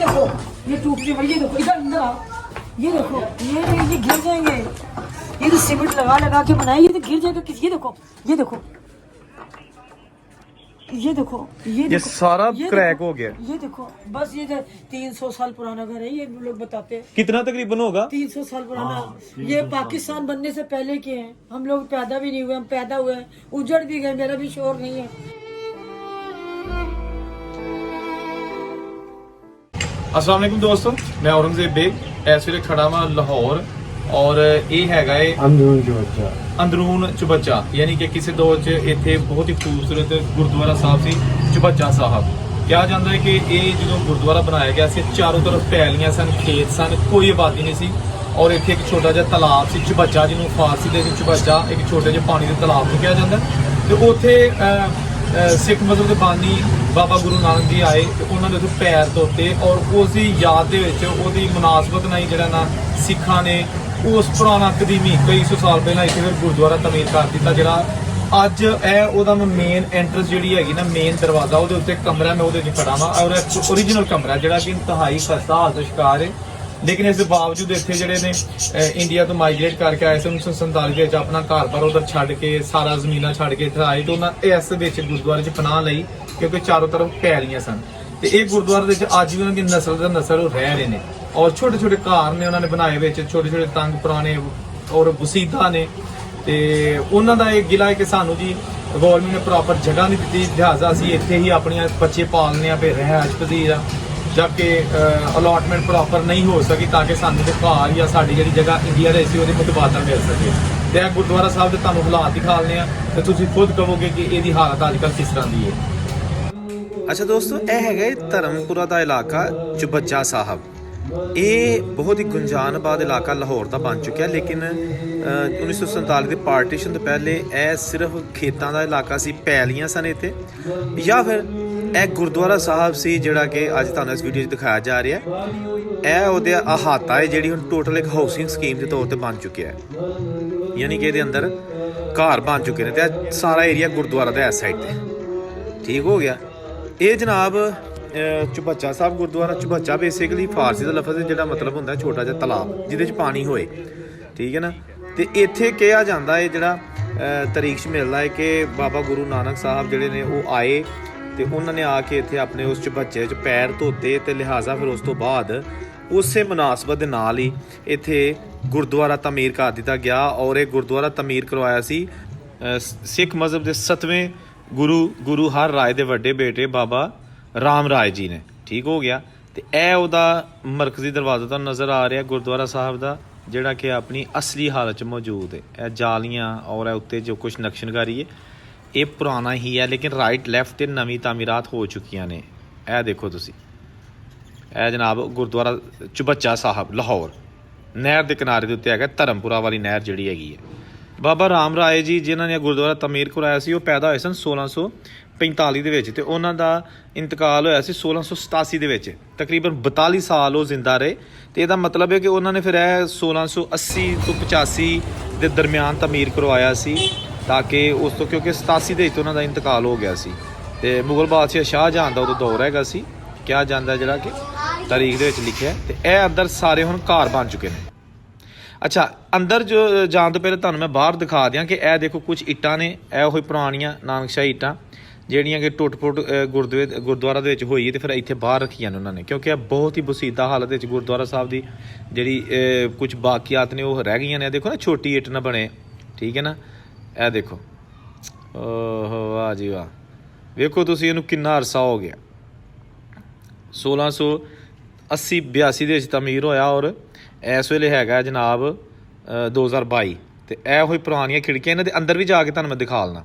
देखो ये टूटने वाली, ये देखो इधर अंदर आओ, ये देखो ये गिर जाएंगे। ये तो सीमेंट लगा लगा के बनाया, ये तो गिर जाएगा किसी। ये देखो ये देखो ये देखो ये सारा क्रैक हो गया। ये देखो बस ये 300 साल पुराना घर है, ये लोग बताते हैं। कितना तकरीबन होगा? 300 साल पुराना। ये पाकिस्तान बनने से पहले के हैं, हम लोग पैदा भी नहीं हुए, हम पैदा हुए हैं, उजड़ भी गए, मेरा भी शोर नहीं है। अस्सलाम वालेकुम दोस्तों, मैं औरंगजेब बेग इस ਵੇਲੇ खड़ा हाँ लाहौर और ये हैगा अंदरून चुबच्चा, यानी कि किसी दौर च इत्थे बहुत ही खूबसूरत गुरुद्वारा साहब सी चुबच्चा साहब। कहा जाता है कि ये जो गुरुद्वारा बनाया गया सी, चारों तरफ पैलियां सन, खेत सन, कोई आबादी नहीं सी और इत्थे एक छोटा जिहा तलाब सी चुबच्चा, जिन्होंने फारसी दे चुबच्चा एक छोटे जिहे पानी के तलाब को कहा जाता है। तो उत्थे सिख मजहब के बानी बाबा गुरु नानक जी आए तो उन्होंने उत्थे पैर धोते और उसकी याद दे विच उहदी मुनासबत नाल जिहड़ा ना सिखां ने उस पुराना कदीमी कई सौ साल पहला इत्थे फिर गुरुद्वारा तमीर कर दिता, जिहड़ा अज ओहदा मेन एंट्रेंस जिहड़ी हैगी ना, मेन दरवाजा उहदे उत्ते कमरा मैं उहदे च खड़ा वां और ओरीजिनल कमरा जिहड़ा कि इंतहाई खस्ता हालत शिकार है। लेकिन इस बावजूद इत्थे जिहड़े ने इंडिया तो माइग्रेट करके आए थे 1947 के अपना घर बार उधर छड्ड के सारा जमीना छड्ड के इत्थे आए तो उन्होंने इस विच गुरुद्वारे च पनाह लई क्योंकि चारों तरफ पैलियां सन। तो ये गुरुद्वारे दे अज भी उन्होंने नस्ल दर नस्ल रह रहे हैं और छोटे छोटे घर ने उन्होंने बनाए विच, छोटे छोटे तंग पुराने और वसीदा ने। तो उन्हों का एक गिला है कि सानू जी गौरमेंट ने प्रॉपर जगह नहीं दी, लिहाजा असीं इत्थे ही अपने बच्चे पालने आ, फिर रहائش पजीर जबकि अलॉटमेंट प्रॉपर नहीं हो सकी ताकि सानू तो घर या साडी जिहड़ी जगह इंडिया रही सी उहदे मुतबादल मिल सके। तो गुरुद्वारा साहब के तुहानू हालात दिखाने तो तुसीं खुद कहोगे कि इहदी हालत अजकल किस तरह की है। अच्छा दोस्तों, यह है धर्मपुरा का इलाका चुबच्चा साहब। ये बहुत ही गुंजानबाद इलाका लाहौर का बन चुका है, लेकिन 1947 के पार्टीशन तो पहले यह सिर्फ खेतों का इलाका सी, पैलियां सन इत्थे, या फिर यह गुरुद्वारा साहब से जिहड़ा कि अज तुहानू इस वीडियो दिखाया जा रहा है। यह उहदे अहाता है जिहड़ी हुण टोटल एक हाउसिंग स्कीम के तौर पर बन चुकी है, यानी कि इहदे अंदर घर बन चुके हैं। तो सारा एरिया गुरुद्वारा का इस साइड पर ठीक हो गया। ये जनाब चुबच्चा साहब गुरुद्वारा। चुबच्चा बेसिकली फारसी का लफज जिहड़ा मतलब होंदा छोटा जिहा तलाब जिहदे च पानी होए, ठीक है ना। तो इत्थे कहा जाता है जिहड़ा तरीक च मिलदा है कि बाबा गुरु नानक साहब जिहड़े ने वो आए तो उन्होंने आके इत्थे अपने उस चुबच्चे च पैर धोते, तो लिहाजा फिर उस तो बाद उस मुनासबत दे नाल ही इत्थे गुरुद्वारा तमीर कर दिता गया और ये गुरुद्वारा तमीर करवाया सी सिख मजहब के 7वें गुरु हर राय के वड्डे बेटे बाबा राम राय जी ने, ठीक हो गया। तो यह उहदा मरकजी दरवाजा तो नज़र आ रहा गुरुद्वारा साहब का, जिहड़ा कि अपनी असली हालत च मौजूद है। यह जालियाँ और उत्ते जो कुछ नक्शनकारी है ये पुराना ही है, लेकिन राइट लैफ्ट ते नवीं तामीरात हो चुकियां ने। यह देखो तुसी, यह जनाब गुरुद्वारा चुबच्चा साहब लाहौर नहर के किनारे के उत्ते हैगा, धर्मपुरा वाली नहर जिहड़ी हैगी है। बाबा राम राय जी जिन्हों ने गुरुद्वारा तमीर करवाया सी, वो पैदा होए सन 1645 ਦੇ ਵਿੱਚ ਤੇ ਉਹਨਾਂ ਦਾ ਇੰਤਕਾਲ ਹੋਇਆ ਸੀ 1687 ਦੇ ਵਿੱਚ। ਤਕਰੀਬਨ 42 ਸਾਲ ਉਹ ਜ਼ਿੰਦਾ ਰਹੇ। ਤੇ ਇਹਦਾ ਮਤਲਬ ਹੈ ਕਿ ਉਹਨਾਂ ਨੇ ਫਿਰ ਇਹ 1680 ਤੋਂ 85 ਦੇ ਦਰਮਿਆਨ ਤਮੀਰ ਕਰਵਾਇਆ ਸੀ, ਤਾਂ ਕਿ ਉਸ ਤੋਂ ਕਿਉਂਕਿ 87 ਦੇ ਵਿੱਚ ਉਹਨਾਂ ਦਾ ਇੰਤਕਾਲ ਹੋ ਗਿਆ ਸੀ। ਤੇ ਮੁਗਲ ਬਾਦਸ਼ਾਹ ਸ਼ਾਹਜਹਾਨ ਦਾ ਉਦੋਂ ਦੌਰ ਹੈਗਾ ਸੀ, ਕਿਹਾ ਜਾਂਦਾ ਜਿਹੜਾ ਕਿ ਤਾਰੀਖ ਦੇ ਵਿੱਚ ਲਿਖਿਆ। ਤੇ ਇਹ ਅੰਦਰ ਸਾਰੇ ਹੁਣ ਘਰ ਬਣ ਚੁੱਕੇ ਨੇ। अच्छा, अंदर जो जान तो पहले तुहानू मैं बाहर दिखा दियाँ कि यह देखो कुछ इट्टां ने, यह वही पुरानियां नानकशाही इट्टां ਜਿਹੜੀਆਂ कि टुट फुट गुरुद्वारा ਦੇ ਵਿੱਚ ਹੋਈ ਤੇ ਫਿਰ ਇੱਥੇ ਬਾਹਰ ਰੱਖੀਆਂ ਨੇ ਉਹਨਾਂ ਨੇ, ਕਿਉਂਕਿ ਇਹ ਬਹੁਤ ਹੀ ਬਸੀਦਾ ਹਾਲਤ ਵਿੱਚ ਗੁਰਦੁਆਰਾ ਸਾਹਿਬ ਦੀ ਜਿਹੜੀ ਕੁਝ ਬਾਕੀਆਤ ਨੇ ਉਹ ਰਹਿ ਗਈਆਂ ਨੇ। ਦੇਖੋ ਨਾ ਛੋਟੀ ਇੱਟ ਨਾ ਬਣੇ, ਠੀਕ ਹੈ ਨਾ। ਇਹ ਦੇਖੋ, ਓਹੋ ਵਾਹ ਜੀ ਵਾਹ, ਵੇਖੋ ਤੁਸੀਂ ਇਹਨੂੰ ਕਿੰਨਾ ਅਰਸਾ ਹੋ ਗਿਆ। 1680-82 ਦੇ ਵਿੱਚ ਤਮੀਰ ਹੋਇਆ ਔਰ ਇਸ ਵੇਲੇ ਹੈਗਾ ਜਨਾਬ 2022। ਤੇ ਇਹ ਹੋਈ ਪੁਰਾਣੀਆਂ ਖਿੜਕੀਆਂ, ਇਹਨਾਂ ਦੇ ਅੰਦਰ ਵੀ ਜਾ ਕੇ ਤੁਹਾਨੂੰ ਮੈਂ ਦਿਖਾ ਲਣਾ,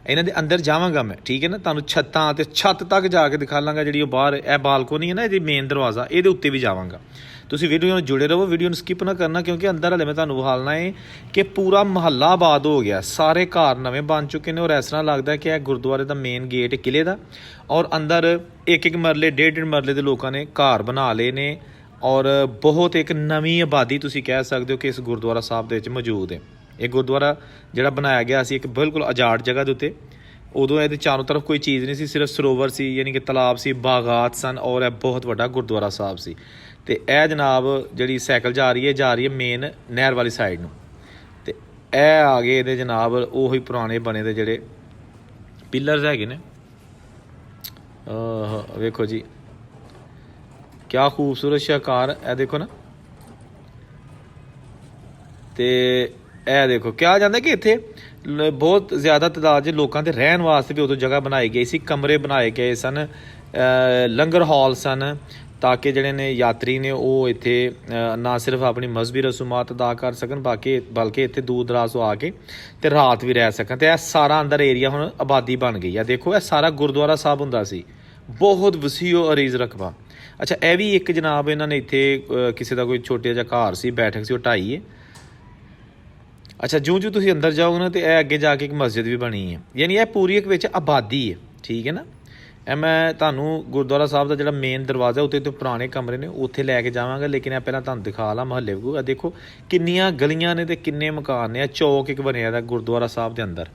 ਇਹਨਾਂ ਦੇ ਅੰਦਰ ਜਾਵਾਂਗਾ ਮੈਂ, ਠੀਕ ਹੈ ਨਾ। ਤੁਹਾਨੂੰ ਛੱਤਾਂ ਤੇ ਛੱਤ ਤੱਕ ਜਾ ਕੇ ਦਿਖਾ ਲਾਂਗਾ, ਜਿਹੜੀ ਉਹ ਬਾਹਰ ਇਹ ਬਾਲਕੋਨੀ ਹੈ ਨਾ, ਇਹਦੀ ਮੇਨ ਦਰਵਾਜ਼ਾ, ਇਹਦੇ ਉੱਤੇ ਵੀ ਜਾਵਾਂਗਾ। ਤੁਸੀਂ ਵੀਡੀਓ ਨਾਲ ਜੁੜੇ ਰਹੋ, ਵੀਡੀਓ ਨੂੰ ਸਕਿਪ ਨਾ ਕਰਨਾ, ਕਿਉਂਕਿ ਅੰਦਰ ਹਲੇ ਮੈਂ ਤੁਹਾਨੂੰ ਵਿਖਾਲਣਾ ਹੈ ਕਿ ਪੂਰਾ ਮੁਹੱਲਾ ਆਬਾਦ ਹੋ ਗਿਆ, ਸਾਰੇ ਘਰ ਨਵੇਂ ਬਣ ਚੁੱਕੇ ਨੇ। ਔਰ ਇਸ ਤਰ੍ਹਾਂ ਲੱਗਦਾ ਕਿ ਇਹ ਗੁਰਦੁਆਰੇ ਦਾ ਮੇਨ ਗੇਟ ਕਿਲੇ ਦਾ, ਔਰ ਅੰਦਰ ਇੱਕ ਮਰਲੇ 1.5 ਮਰਲੇ ਦੇ ਲੋਕਾਂ ਨੇ ਘਰ ਬਣਾ ਲਏ ਨੇ। ਔਰ ਬਹੁਤ ਇੱਕ ਨਵੀਂ ਆਬਾਦੀ ਤੁਸੀਂ ਕਹਿ ਸਕਦੇ ਹੋ ਕਿ ਇਸ ਗੁਰਦੁਆਰਾ ਸਾਹਿਬ ਦੇ ਵਿੱਚ ਮੌਜੂਦ ਹੈ। ਇਹ ਗੁਰਦੁਆਰਾ ਜਿਹੜਾ ਬਣਾਇਆ ਗਿਆ ਸੀ ਇੱਕ ਬਿਲਕੁਲ ਆਜ਼ਾਦ ਜਗ੍ਹਾ ਦੇ ਉੱਤੇ, ਉਦੋਂ ਇਹਦੇ ਚਾਰੋਂ ਤਰਫ ਕੋਈ ਚੀਜ਼ ਨਹੀਂ ਸੀ, ਸਿਰਫ ਸਰੋਵਰ ਸੀ, ਯਾਨੀ ਕਿ ਤਲਾਬ ਸੀ, ਬਾਗਾਤ ਸਨ, ਔਰ ਇਹ ਬਹੁਤ ਵੱਡਾ ਗੁਰਦੁਆਰਾ ਸਾਹਿਬ ਸੀ। ਤੇ ਇਹ ਜਨਾਬ ਜਿਹੜੀ ਸਾਈਕਲ ਜਾ ਰਹੀ ਹੈ ਮੇਨ ਨਹਿਰ ਵਾਲੀ ਸਾਈਡ ਨੂੰ। ਤੇ ਇਹ ਆ ਗਏ ਇਹਦੇ ਜਨਾਬ ਉਹੀ ਪੁਰਾਣੇ ਬਣੇ ਦੇ ਜਿਹੜੇ ਪਿਲਰਸ ਹੈਗੇ ਨੇ। ਵੇਖੋ ਜੀ ਕਿਆ ਖੂਬਸੂਰਤ ਸ਼ਾਹਕਾਰ, ਇਹ ਦੇਖੋ ਨਾ। ਤੇ ਇਹ ਦੇਖੋ ਕਿਹਾ ਜਾਂਦਾ ਕਿ ਇੱਥੇ ਬਹੁਤ ਜ਼ਿਆਦਾ ਤਾਦਾਦ 'ਚ ਲੋਕਾਂ ਦੇ ਰਹਿਣ ਵਾਸਤੇ ਵੀ ਉਦੋਂ ਜਗ੍ਹਾ ਬਣਾਈ ਗਈ ਸੀ, ਕਮਰੇ ਬਣਾਏ ਗਏ ਸਨ, ਲੰਗਰ ਹਾਲ ਸਨ, ਤਾਂ ਕਿ ਜਿਹੜੇ ਨੇ ਯਾਤਰੀ ਨੇ ਉਹ ਇੱਥੇ ਨਾ ਸਿਰਫ ਆਪਣੀ ਮਜ਼ਹਬੀ ਰਸੂਮਾਤ ਅਦਾ ਕਰ ਸਕਣ ਬਲਕਿ ਇੱਥੇ ਦੂਰ ਦਰਾਜ਼ ਤੋਂ ਆ ਕੇ ਤੇ ਰਾਤ ਵੀ ਰਹਿ ਸਕਣ। ਤੇ ਇਹ ਸਾਰਾ ਅੰਦਰ ਏਰੀਆ ਹੁਣ ਆਬਾਦੀ ਬਣ ਗਈ ਆ। ਦੇਖੋ ਇਹ ਸਾਰਾ ਗੁਰਦੁਆਰਾ ਸਾਹਿਬ ਹੁੰਦਾ ਸੀ, ਬਹੁਤ ਵਸੀਓ ਅਰੀਜ਼ ਰਕਬਾ। ਅੱਛਾ ਇਹ ਵੀ ਇੱਕ ਜਨਾਬ ਇਹਨਾਂ ਨੇ ਇੱਥੇ ਕਿਸੇ ਦਾ ਕੋਈ ਛੋਟਾ ਜਿਹਾ ਘਰ ਸੀ, ਬੈਠਕ ਸੀ, ਉਹ ਢਾਈ ਹੈ। ਅੱਛਾ ਜਿਉਂ ਤੁਸੀਂ ਅੰਦਰ ਜਾਓਗੇ ਨਾ ਤੇ ਇਹ ਅੱਗੇ ਜਾ ਕੇ ਇੱਕ ਮਸਜਿਦ ਵੀ ਬਣੀ ਹੈ, ਯਾਨੀ ਇਹ ਪੂਰੀ ਇੱਕ ਵਿੱਚ ਆਬਾਦੀ ਹੈ। ਠੀਕ ਹੈ ਨਾ। ਇਹ ਮੈਂ ਤੁਹਾਨੂੰ ਗੁਰਦੁਆਰਾ ਸਾਹਿਬ ਦਾ ਜਿਹੜਾ ਮੇਨ ਦਰਵਾਜ਼ਾ ਉੱਤੇ ਤੇ ਪੁਰਾਣੇ ਕਮਰੇ ਨੇ ਉੱਥੇ ਲੈ ਕੇ ਜਾਵਾਂਗਾ, ਲੇਕਿਨ ਇਹ ਪਹਿਲਾਂ ਤੁਹਾਨੂੰ ਦਿਖਾ ਲਾ ਮਹੱਲੇ ਵਾਂਗੂ। ਦੇਖੋ ਕਿੰਨੀਆਂ ਗਲੀਆਂ ਨੇ ਤੇ ਕਿੰਨੇ ਮਕਾਨ ਨੇ। ਇਹ ਚੌਕ ਇੱਕ ਬਣਿਆ ਦਾ ਗੁਰਦੁਆਰਾ ਸਾਹਿਬ ਦੇ ਅੰਦਰ।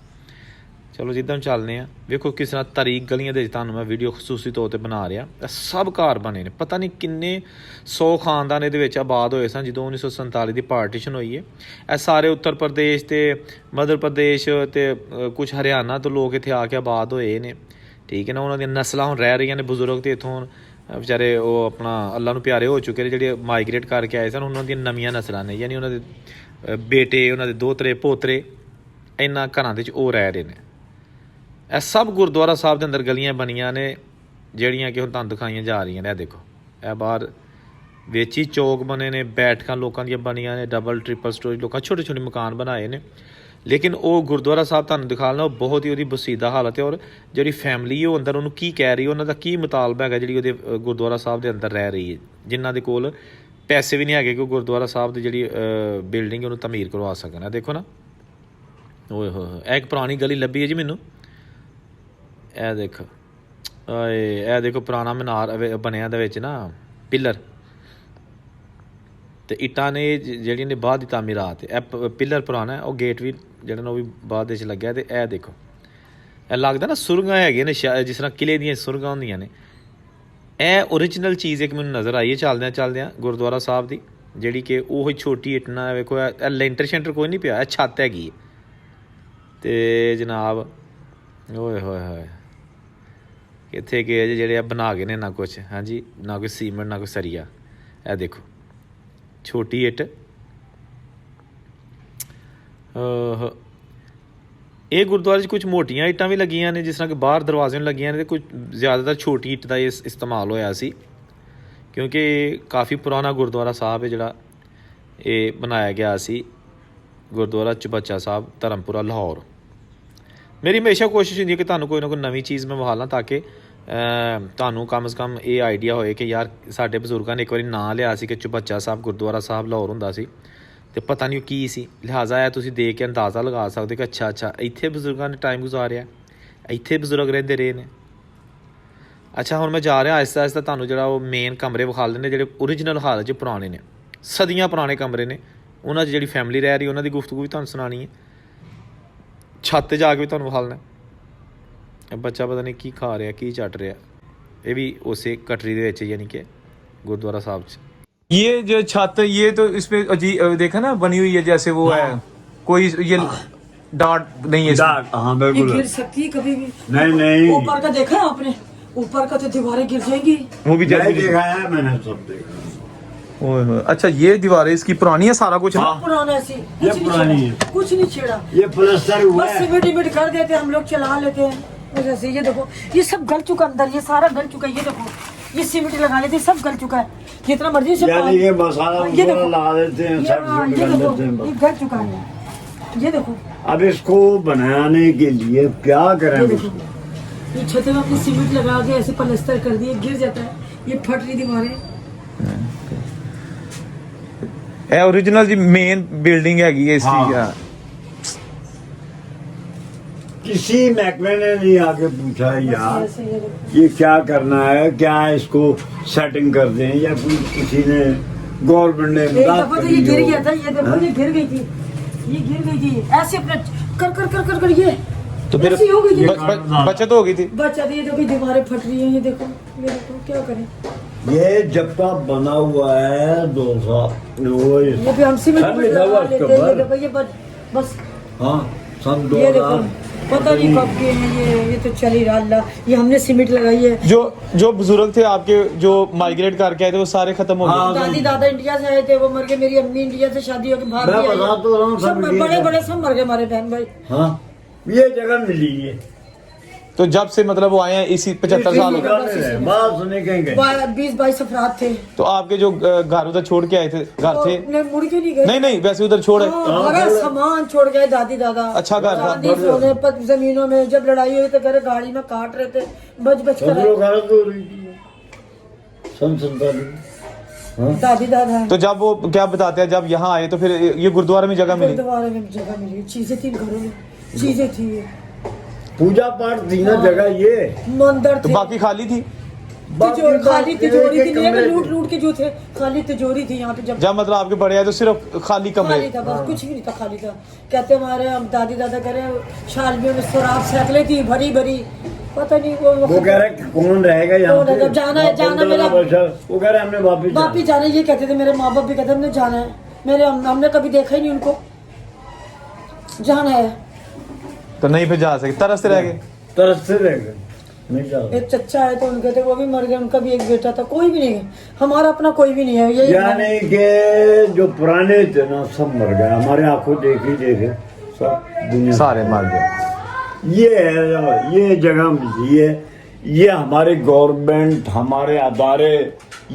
ਚਲੋ ਜਿੱਦਾਂ ਚੱਲਦੇ ਆ, ਵੇਖੋ ਕਿਸ ਤਰ੍ਹਾਂ ਤਰੀਕ ਗਲੀਆਂ ਦੇ ਵਿੱਚ ਤੁਹਾਨੂੰ ਮੈਂ ਵੀਡੀਓ ਖਸੂਸੀ ਤੌਰ ਤੇ ਬਣਾ ਰਿਹਾ। ਇਹ ਸਭ ਘਰ ਬਣੇ ਨੇ, ਪਤਾ ਨਹੀਂ ਕਿੰਨੇ 100 ਖਾਨਦਾਨ ਇਹਦੇ ਵਿੱਚ ਆਬਾਦ ਹੋਏ ਸਨ ਜਦੋਂ 1947 ਦੀ ਪਾਰਟੀਸ਼ਨ ਹੋਈ ਹੈ। ਇਹ ਸਾਰੇ ਉੱਤਰ ਪ੍ਰਦੇਸ਼ ਤੇ ਮੱਧ ਪ੍ਰਦੇਸ਼ ਤੇ ਕੁਝ ਹਰਿਆਣਾ ਤੋਂ ਲੋਕ ਇੱਥੇ ਆ ਕੇ ਆਬਾਦ ਹੋਏ ਨੇ। ਠੀਕ ਹੈ ਨਾ। ਉਹਨਾਂ ਦੀਆਂ ਨਸਲਾਂ ਹੁਣ ਰਹਿ ਰਹੀਆਂ ਨੇ, ਬਜ਼ੁਰਗ ਤੇ ਇੱਥੋਂ ਵਿਚਾਰੇ ਉਹ ਆਪਣਾ ਅੱਲਾ ਨੂੰ ਪਿਆਰੇ ਹੋ ਚੁੱਕੇ ਨੇ, ਜਿਹੜੇ ਮਾਈਗ੍ਰੇਟ ਕਰਕੇ ਆਏ ਸਨ। ਉਹਨਾਂ ਦੀਆਂ ਨਵੀਆਂ ਨਸਲਾਂ ਨੇ, ਯਾਨੀ ਉਹਨਾਂ ਦੇ ਬੇਟੇ, ਉਹਨਾਂ ਦੇ ਦੋਤਰੇ ਪੋਤਰੇ ਇਹਨਾਂ ਘਰਾਂ ਦੇ ਵਿੱਚ ਉਹ ਰਹਿ ਰਹੇ ਨੇ। ਇਹ ਸਭ ਗੁਰਦੁਆਰਾ ਸਾਹਿਬ ਦੇ ਅੰਦਰ ਗਲੀਆਂ ਬਣੀਆਂ ਨੇ ਜਿਹੜੀਆਂ ਕਿ ਹੁਣ ਤੁਹਾਨੂੰ ਦਿਖਾਈਆਂ ਜਾ ਰਹੀਆਂ ਨੇ। ਇਹ ਦੇਖੋ ਇਹ ਬਾਹਰ ਵਿੱਚ ਹੀ ਚੌਕ ਬਣੇ ਨੇ, ਬੈਠਕਾਂ ਲੋਕਾਂ ਦੀਆਂ ਬਣੀਆਂ ਨੇ, ਡਬਲ ਟ੍ਰਿਪਲ ਸਟੋਰੀ ਲੋਕਾਂ ਛੋਟੇ ਛੋਟੇ ਮਕਾਨ ਬਣਾਏ ਨੇ। ਲੇਕਿਨ ਉਹ ਗੁਰਦੁਆਰਾ ਸਾਹਿਬ ਤੁਹਾਨੂੰ ਦਿਖਾਉਣਾ, ਉਹ ਬਹੁਤ ਹੀ ਉਹਦੀ ਬਸੀਦਾ ਹਾਲਤ ਹੈ। ਔਰ ਜਿਹੜੀ ਫੈਮਿਲੀ ਉਹ ਅੰਦਰ ਉਹਨੂੰ ਕੀ ਕਹਿ ਰਹੀ ਹੈ, ਉਹਨਾਂ ਦਾ ਕੀ ਮੁਤਾਲਬਾ ਹੈਗਾ ਜਿਹੜੀ ਉਹਦੇ ਗੁਰਦੁਆਰਾ ਸਾਹਿਬ ਦੇ ਅੰਦਰ ਰਹਿ ਰਹੀ ਹੈ, ਜਿਨ੍ਹਾਂ ਦੇ ਕੋਲ ਪੈਸੇ ਵੀ ਨਹੀਂ ਹੈਗੇ ਕਿ ਉਹ ਗੁਰਦੁਆਰਾ ਸਾਹਿਬ ਦੀ ਜਿਹੜੀ ਬਿਲਡਿੰਗ ਉਹਨੂੰ ਤਮੀਰ ਕਰਵਾ ਸਕਣ। ਦੇਖੋ ਨਾ, ਓਏ ਹੋਏ ਇਹ ਇੱਕ ਪੁਰਾਣੀ ਗਲੀ ਲੱਭੀ ਹੈ ਜੀ ਮੈਨੂੰ। ਇਹ ਦੇਖੋ ਇਹ ਦੇਖੋ ਪੁਰਾਣਾ ਮੀਨਾਰ ਬਣਿਆ ਦੇ ਵਿੱਚ ਨਾ ਪਿੱਲਰ ਤੇ ਇੱਟਾਂ ਨੇ ਜਿਹੜੀਆਂ ਨੇ ਬਾਅਦ ਦੀ ਤਾਮੀਰਾਤ। ਇਹ ਪਿੱਲਰ ਪੁਰਾਣਾ, ਉਹ ਗੇਟ ਵੀ ਜਿਹੜਾ ਨਾ ਉਹ ਵੀ ਬਾਅਦ ਵਿੱਚ ਲੱਗਿਆ। ਤੇ ਇਹ ਦੇਖੋ ਇਹ ਲੱਗਦਾ ਨਾ ਸੁਰੰਗਾਂ ਹੈਗੀਆਂ ਨੇ, ਜਿਸ ਤਰ੍ਹਾਂ ਕਿਲੇ ਦੀਆਂ ਸੁਰੰਗਾਂ ਹੁੰਦੀਆਂ ਨੇ। ਇਹ ਓਰੀਜਨਲ ਚੀਜ਼ ਇੱਕ ਮੈਨੂੰ ਨਜ਼ਰ ਆਈ ਹੈ ਚੱਲਦਿਆਂ ਗੁਰਦੁਆਰਾ ਸਾਹਿਬ ਦੀ, ਜਿਹੜੀ ਕਿ ਉਹ ਛੋਟੀ ਇੱਟ ਨਾਲ ਵੇਖੋ ਇਹ ਲੈਂਟਰ ਸ਼ੈਂਟਰ ਕੋਈ ਨਹੀਂ ਪਿਆ, ਇਹ ਛੱਤ ਹੈਗੀ। ਤੇ ਜਨਾਬ ਓਏ ਹੋਏ ਹੋਏ ਕਿੱਥੇ ਗਏ ਜਿਹੜੇ ਆ ਬਣਾ ਗਏ ਨੇ ਨਾ ਕੁਛ, ਹਾਂਜੀ ਨਾ ਕੋਈ ਸੀਮੈਂਟ ਨਾ ਕੋਈ ਸਰੀਆ। ਇਹ ਦੇਖੋ ਛੋਟੀ ਇੱਟ। ਇਹ ਗੁਰਦੁਆਰੇ 'ਚ ਕੁਝ ਮੋਟੀਆਂ ਇੱਟਾਂ ਵੀ ਲੱਗੀਆਂ ਨੇ, ਜਿਸ ਤਰ੍ਹਾਂ ਕਿ ਬਾਹਰ ਦਰਵਾਜ਼ੇ ਨੂੰ ਲੱਗੀਆਂ ਨੇ, ਤੇ ਕੁਝ ਜ਼ਿਆਦਾਤਰ ਛੋਟੀ ਇੱਟ ਦਾ ਇਸਤੇਮਾਲ ਹੋਇਆ ਸੀ, ਕਿਉਂਕਿ ਕਾਫੀ ਪੁਰਾਣਾ ਗੁਰਦੁਆਰਾ ਸਾਹਿਬ ਹੈ ਜਿਹੜਾ ਇਹ ਬਣਾਇਆ ਗਿਆ ਸੀ। ਗੁਰਦੁਆਰਾ ਚੁਬੱਚਾ ਸਾਹਿਬ ਧਰਮਪੁਰਾ ਲਾਹੌਰ। ਮੇਰੀ ਹਮੇਸ਼ਾ ਕੋਸ਼ਿਸ਼ ਹੁੰਦੀ ਹੈ ਕਿ ਤੁਹਾਨੂੰ ਕੋਈ ਨਾ ਕੋਈ ਨਵੀਂ ਚੀਜ਼ ਮੈਂ ਵਿਖਾ ਲਾਂ, ਤਾਂ ਕਿ ਤੁਹਾਨੂੰ ਕਮ ਸੇ ਕਮ ਇਹ ਆਈਡੀਆ ਹੋਏ ਕਿ ਯਾਰ ਸਾਡੇ ਬਜ਼ੁਰਗਾਂ ਨੇ ਇੱਕ ਵਾਰੀ ਨਾਂ ਲਿਆ ਸੀ ਕਿ ਚੁਬੱਚਾ ਸਾਹਿਬ ਗੁਰਦੁਆਰਾ ਸਾਹਿਬ ਲਾਹੌਰ ਹੁੰਦਾ ਸੀ, ਤੇ ਪਤਾ ਨਹੀਂ ਉਹ ਕੀ ਸੀ। ਲਿਹਾਜ਼ਾ ਇਹ ਤੁਸੀਂ ਦੇਖ ਕੇ ਅੰਦਾਜ਼ਾ ਲਗਾ ਸਕਦੇ ਕਿ ਅੱਛਾ ਇੱਥੇ ਬਜ਼ੁਰਗਾਂ ਨੇ ਟਾਈਮ ਗੁਜ਼ਾਰਿਆ, ਇੱਥੇ ਬਜ਼ੁਰਗ ਰਹਿੰਦੇ ਰਹੇ ਨੇ। ਅੱਛਾ ਹੁਣ ਮੈਂ ਜਾ ਰਿਹਾ ਆਹਿਸਤਾ ਆਹਿਸਤਾ ਤੁਹਾਨੂੰ ਜਿਹੜਾ ਉਹ ਮੇਨ ਕਮਰੇ ਵਿਖਾ ਦਿੰਦੇ, ਜਿਹੜੇ ਓਰੀਜਨਲ ਹਾਲਤ 'ਚ ਪੁਰਾਣੇ ਨੇ, ਸਦੀਆਂ ਪੁਰਾਣੇ ਕਮਰੇ ਨੇ। ਉਹਨਾਂ 'ਚ ਜਿਹੜੀ ਫੈਮਿਲੀ ਰਹਿ ਰਹੀ ਉਹਨਾਂ ਦੀ ਗੁਫ਼ਤਗੂ ਵੀ ਤੁਹਾਨੂੰ ਸੁਣਾਉਣੀ ਹੈ। ਛੱਤ 'ਤੇ ਜਾ ਕੇ ਵੀ ਤੁਹਾਨੂੰ ਵਿਖਾਲਣਾ। ਬੱਚਾ ਪਤਾ ਨਹੀਂ ਕੀ ਖਾ ਰਿਹਾ ਕੀ ਚੱਟ ਰਿਹਾ, ਇਹ ਵੀ ਉਸੇ ਕਟਰੀ ਦੇ ਵਿੱਚ, यानी कि गुरुद्वारा साहब से। ये जो छत ये तो इसपे अजीब देखा ना बनी हुई है जैसे वो है, कोई ये डांट नहीं है इसमें। हाँ ये बिल्कुल गिर सकती है कभी भी। नहीं ऊपर का देखा है आपने? ऊपर का तो दीवारें गिर जाएंगी। वो भी नहीं जल्दी देखा है मैंने, सब देखा। ओए होए, अच्छा ये दीवारें इसकी पुरानी है सारा कुछ ना? हाँ। पुराना सी ये पुरानी है। कुछ नहीं छेड़ा, ये प्लास्टर हुआ बस है। सीमेंट कर देते हम लोग, चला लेते हैं जैसे। ये देखो ये सब गल चुका अंदर, ये सारा गल चुका है। ये देखो ये सीमेंट लगा लेते सब गल चुका है, जितना मर्जी से यानी ये मसाला ये देखो लगा देते हैं, सब ये कर देखो देते हैं ये बस। गल चुका है। ये देखो अब इसको बनाने के लिए क्या करें ये देखो इसको? ये छत में अपनी सीमेंट लगा के ऐसे पलस्तर कर दिए, गिर जाता है, ये फट रही दीवारें। ਇਹ ओरिजिनल जी मेन बिल्डिंग हैगी है इसकी। हाँ। किसी महकमे ने नहीं आके पूछा यार ऐसे ये देखो। ये क्या करना है, क्या इसको सेटिंग कर दें, या कोई किसी ने गवर्नमेंट ने एक इमदाद दफा तो करी ये गिर हो। गया था, ये देखो हाँ? ये गिर गई थी, ये गिर गई थी ऐसे अपने कर कर कर कर कर ये तो फिर ऐसी हो गई थी। बचत हो गई थी। बच्चा ये देखो दीवारें फट रही हैं, ये देखो क्या करें। ये जब का बना हुआ है 2 साल वो ये भी हम सीमेंट सब पर लिखा लगा हुआ लेते उसके हैं, ये ऊपर। देखो ये बस हाँ सन ये देखो 2000 पता नहीं कब के हैं ये तो चल ही रहा अल्लाह। ये हमने सीमेंट लगाई है। जो बुजुर्ग थे आपके जो माइग्रेट करके आए थे वो सारे खत्म हो हाँ। गए। दादी दादा इंडिया से आए थे, वो मर गए। मेरी अम्मी इंडिया से शादी होकर भाग मैं गई है। बता तो रहा हूँ, सब सब इंडिया बड़े से। बड़े सब मर गए हमारे बहन भाई। हाँ ये जगह मिली है तो जब से मतलब वो आए हैं इसी 75 साल हो गए। बात सुने कहेंगे 20-22 अफराद थे। तो आपके जो घर उधर छोड़ के आए थे घर थे? नहीं मुड़ के नहीं गए। नहीं वैसे उधर छोड़े। हाँ, बड़ा सामान छोड़ गए दादी दादा। अच्छा घर था। चांदी सोने पर जमीनों में जब लड़ाई हुई तो कह रहे गाड़ी में काट रहे थे, बच सब कर लोग हालत हो रही थी सन 47। दादी दादा हैं। तो जब वो क्या बताते हैं जब यहाँ आए तो फिर ये गुरुद्वारे में जगह मिली? गुरुद्वारे में जगह मिली, चीजें थी घरों में, चीजें थी, पूजा पाठ थी ना जगह ये मंदिर तो थे। बाकी खाली थी? खाली तिजोरी थी, कमरे थे। लूट के जो थे खाली तिजोरी थी यहाँ पे। जब मतलब आपके बड़े आए तो सिर्फ खाली कमरे? खाली था बस, कुछ भी नहीं था, खाली था। कहते हमारे हम दादी दादा कह रहे शालबियों में शराब सैकले थी भरी भरी, पता नहीं वो कह रहे कि कौन रहेगा यहाँ कौन पे? रहेगा? जाना है, जाना 15 मेरा। वर्ष। वो कह रहे हमने वापिस वापिस जाना है, ये कहते थे मेरे माँ बाप भी कहते हमने जाना है। हमने कभी देखा ही नहीं उनको, जाना है। तो नहीं फिर जा सके, तरसते रह गए? तरसते रह गए नहीं जा एक चच्चा है तो उनके थे, वो भी मर गए। उनका भी एक बेटा था, कोई भी नहीं है हमारा अपना, कोई भी नहीं है। यही यानी कि जो पुराने थे ना सब मर गए, हमारे आंखों देखे सब दुनिया सारे मर गए। ये जगह मिली है, ये हमारे गवर्नमेंट हमारे अदारे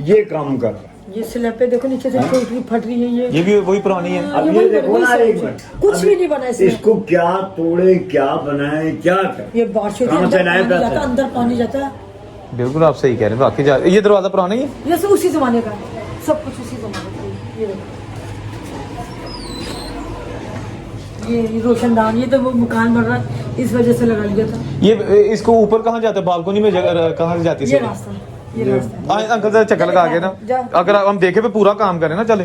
ये काम कर रहे हैं। ये स्लैब पे देखो नीचे से टूटी फट रही है ये भी वही पुरानी है। अब ये देखो ना एक मिनट, कुछ भी नहीं बना इसमें। इसको क्या तोड़े क्या बनाए क्या कर ये बारिश होती है, कहाँ से अंदर लाए पानी पैसे? जाता है, अंदर पानी जाता है। बिल्कुल आप सही कह रहे हैं। बाकी ये दरवाजा पुराना ही है? ये सब उसी जमाने का है, सब कुछ उसी जमाने का है। ये देखो ये रोशनदान, ये तो वो मकान बन रहा है इस वजह से लगा लिया था। ये इसको ऊपर कहाँ जाता है? बालकोनी में कहाँ से जाती है? ये रास्ता, ये रास्ता अंकल जरा चक्कर लगा के ना, अगर हम देखे पे पूरा काम करें ना चले।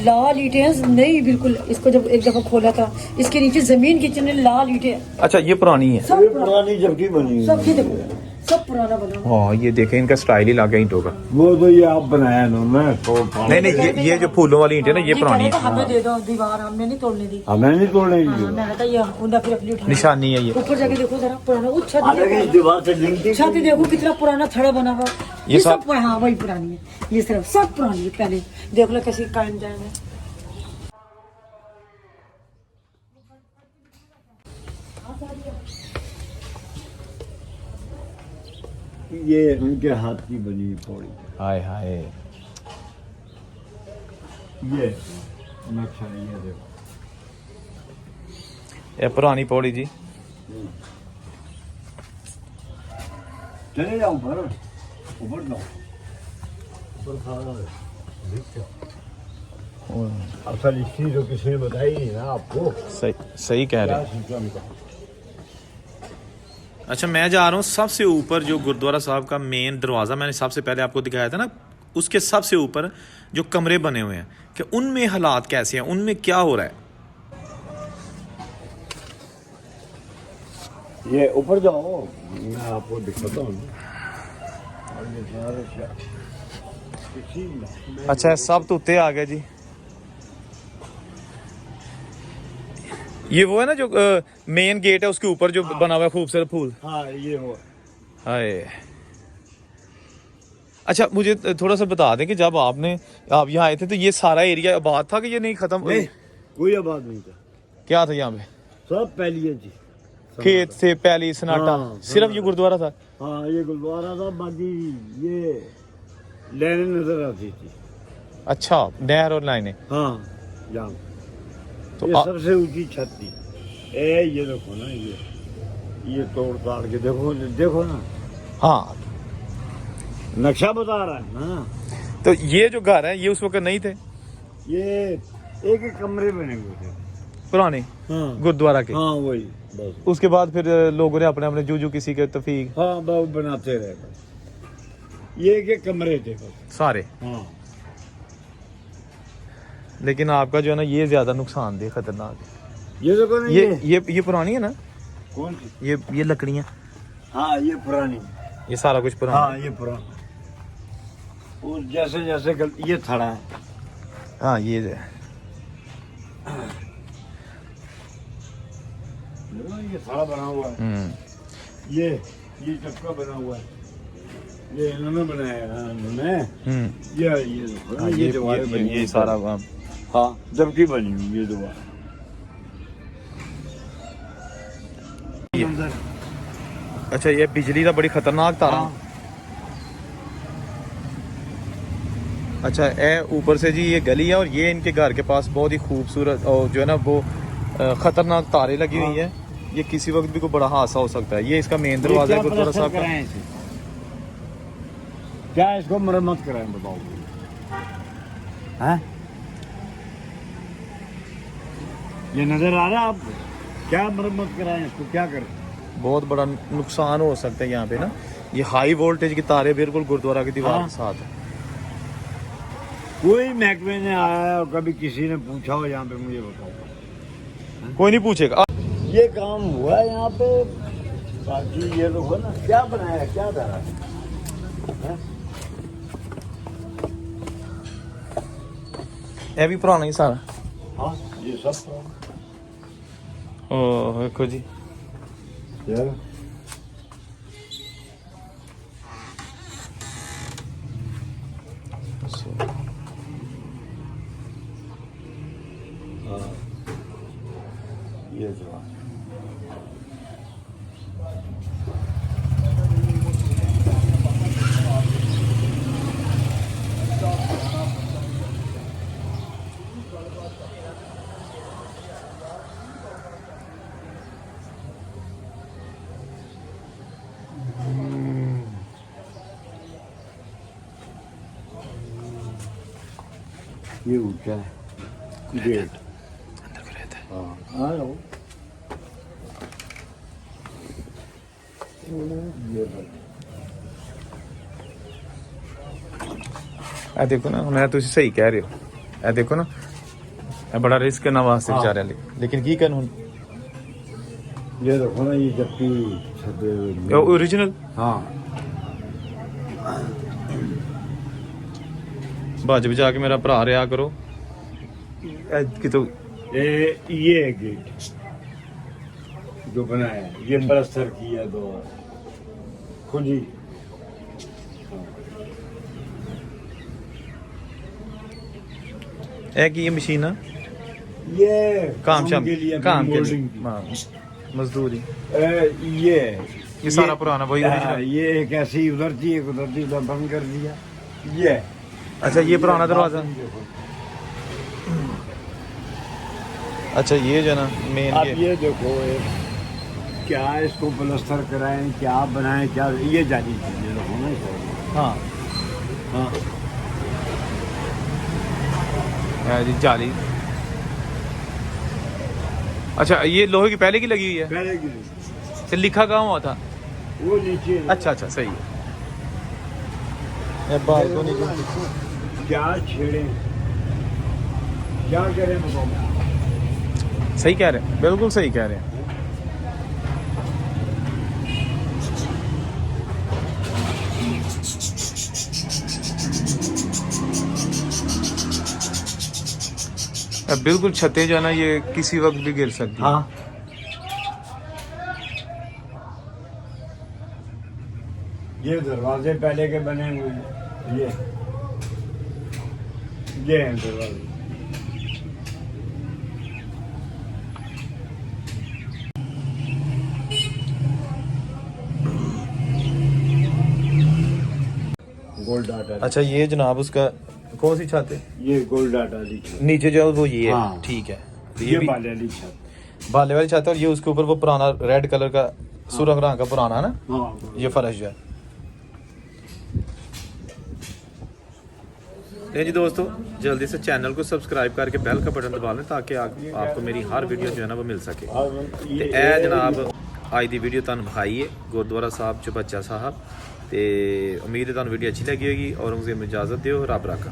लाल ईंटें नहीं बिल्कुल। इसको जब एक दफा खोला था, इसके नीचे जमीन की चुने लाल ईंटें, अच्छा ये पुरानी है। सब ये पुरानी जबकि बनी सब है। ये देखो सब पुराना बना। हाँ ये देखें, इनका स्टाइल ही लगा ईंटों का। वो तो ये आप बनाया ना मैं तो नहीं ये जो फूलों वाली ईंटें ना ये पुरानी है। हमें दे दो दीवार, हमने नहीं तोड़ने दी। हमें नहीं तोड़ने की हाँ, मैंने कहा ये हुंडा फिर अपनी उठा निशानी है ये। ऊपर जाके देखो जरा पुराना, वो छत हालांकि इस देखो, दीवार से लिंक थी। छत देखो कितना पुराना थड़ा बना हुआ। ये ये सब- सब हाँ वही पुरानी है, ये सिर्फ सब पुरानी है। पहले देख लो कैसे कायम जाएंगे। ये उनके हाथ की बनी पौड़ी हाय हाय। ये नक्शा ये देखो ये पुरानी पौड़ी जी। चले जाओ ऊपर जाओ ऊपर खाना है। असल हिस्ट्री तो किसी ने बताई नहीं ना आपको। सही कह रहे हैं। अच्छा मैं जा रहा हूँ सबसे ऊपर, जो गुरुद्वारा साहब का मेन दरवाज़ा मैंने सबसे पहले आपको दिखाया था ना, उसके सबसे ऊपर जो कमरे बने हुए हैं कि उनमें हालात कैसे हैं, उनमें क्या हो रहा है। ये ऊपर जाओ मैं आपको दिखाता हूँ। और ये सारे किसी अच्छा सब तो उत्ते आ गया जी। ये वो है ना जो मेन गेट है उसके ऊपर जो बना हुआ है खूबसूरत फूल। हाँ ये हो हाय। अच्छा मुझे थोड़ा सा बता दें कि जब आप यहाँ आए थे तो ये सारा एरिया आबाद था कि ये नहीं खत्म? नहीं कोई आबाद नहीं था, क्या था यहाँ पे? सब पहली थी। खेत से पहली सन्नाटा? हाँ, सिर्फ ये गुरुद्वारा था? हाँ ये गुरुद्वारा था, बाकी ये लाइनें नजर आती थी। अच्छा नहर और लाइनें। हाँ यहाँ तो ये सबसे ऊंची छत थी। ये देखो ना ये तोड़ ताड़ के देखो ना। हाँ नक्शा बता रहा है ना। तो ये जो घर है ये उस वक्त नहीं थे? ये एक एक कमरे बने हुए थे पुराने हाँ गुरुद्वारा के? हाँ वही बस। उसके बाद फिर लोगों ने अपने अपने जू किसी के तफीक हाँ वो बनाते रहे बस। ये एक एक कमरे थे बस सारे। हाँ। लेकिन आपका जो है ना ये ज्यादा नुकसानदेह खतरनाक है। ये देखो ना ये पुरानी है ना? कौन सी? ये लकड़ियाँ, हाँ ये पुरानी, ये सारा कुछ पुराना। हाँ ये पुराना। और जैसे जैसे ये थड़ा है। हाँ ये ये थड़ा बना हुआ है। ये चक्का बना हुआ है, ये इन्होंने बनाया है। इन्होंने ये हाँ, दीवारें बनी ये हुई सारा हाँ जबकि बनी हुई ये दीवार। अंदर अच्छा ये बिजली का बड़ी खतरनाक तारा। हाँ। अच्छा ए ऊपर से जी ये गली है और ये इनके घर के पास बहुत ही खूबसूरत और जो है ना वो खतरनाक तारे लगी हुई है। ये किसी वक्त भी कोई बड़ा हादसा हो सकता है। ये इसका मेन दरवाजा है गुरुद्वारा साहब का। क्या इसको मरम्मत कराएं बताओ? हैं? ये नजर आ रहा है आपको? क्या मरम्मत कराएं इसको, क्या करें? बहुत बड़ा नुकसान हो सकता है यहाँ पे ना। ये हाई वोल्टेज की तारे बिल्कुल गुरुद्वारा की दीवार के साथ है। कोई महकमे ने आया है और कभी किसी ने पूछा हो यहाँ पे, मुझे बताओ? कोई नहीं पूछेगा। ये काम हुआ है यहाँ पे, बाकी ये लोग हो ना क्या बनाया, क्या धरा है? ये भी पुराना ही सारा। हाँ ये सब पुराना। ओह देखो जी, यार हाँ ये जो ये ऊंचा है गेट, अंदर को रहता है। हाँ आ रहा हूँ। ए देखो ना, मैं तो सही कह रहे हो। ए देखो ना, ए बड़ा रिस्क है ना वास्ते बेचारे लेकिन की करन हुन। ये देखो ना, ये जबकि छत ओरिजिनल। हाँ बाज बजा के मेरा भरा रहा करो। कि तो ये गेट जो बनाया है, ये प्लास्टर किया दो खुद ही। है कि ये मशीन है ये काम शाम के लिए काम के मोल्डिंग लिए हाँ, मजदूरी। ये सारा पुराना वही original। ये एक ऐसी उधर थी, एक उधर थी, उधर बंद कर दिया ये। अच्छा ये पुराना दरवाजा। अच्छा ये जो ना मेन अब ये देखो क्या इसको प्लास्टर कराएं, क्या बनाएं, क्या ये जानी चीजें देखो ना इसको। हाँ हाँ है जी जाली। अच्छा ये लोहे की पहले की लगी हुई है। पहले की फिर लिखा कहाँ हुआ था? वो नीचे। अच्छा अच्छा सही है। ये बालकनी क्या छेड़े, क्या करें बताओ? सही कह रहे हैं, बिल्कुल सही कह रहे हैं। अब बिल्कुल छतें जो है ना ये किसी वक्त भी गिर सकती है। हाँ ये दरवाजे पहले के बने हुए हैं, ये हैं दरवाजे। Gold data. अच्छा ये जनाब उसका कौन सी छत है? ये गोल्ड डाटा लिखा, नीचे जो वो ये है। हाँ। ठीक है, तो ये भी बाले छत। भाले वाली छत है और ये उसके ऊपर वो पुराना रेड कलर का सुरंग रंग का पुराना ना हाँ ये फर्श जो है। जी दोस्तों जल्दी से चैनल को सब्सक्राइब करके बेल का बटन दबा लें ताकि आपको मेरी हर वीडियो जो है ना वो मिल सके। ਤੇ ਇਹ ਜਨਾਬ ਅੱਜ ਦੀ ਵੀਡੀਓ ਤੁਹਾਨੂੰ ਵਿਖਾਈ ਹੈ ਗੁਰਦੁਆਰਾ ਸਾਹਿਬ ਚੁਬੱਚਾ ਸਾਹਿਬ ਤੇ ਉਮੀਦ ਹੈ ਤੁਹਾਨੂੰ ਵੀਡੀਓ ਅੱਛੀ ਲੱਗੀ ਹੋਵੇਗੀ। ਔਰੰਗਜ਼ੇਬ ਨੂੰ ਇਜਾਜ਼ਤ ਦਿਓ, ਰੱਬ ਰਾਖਾ।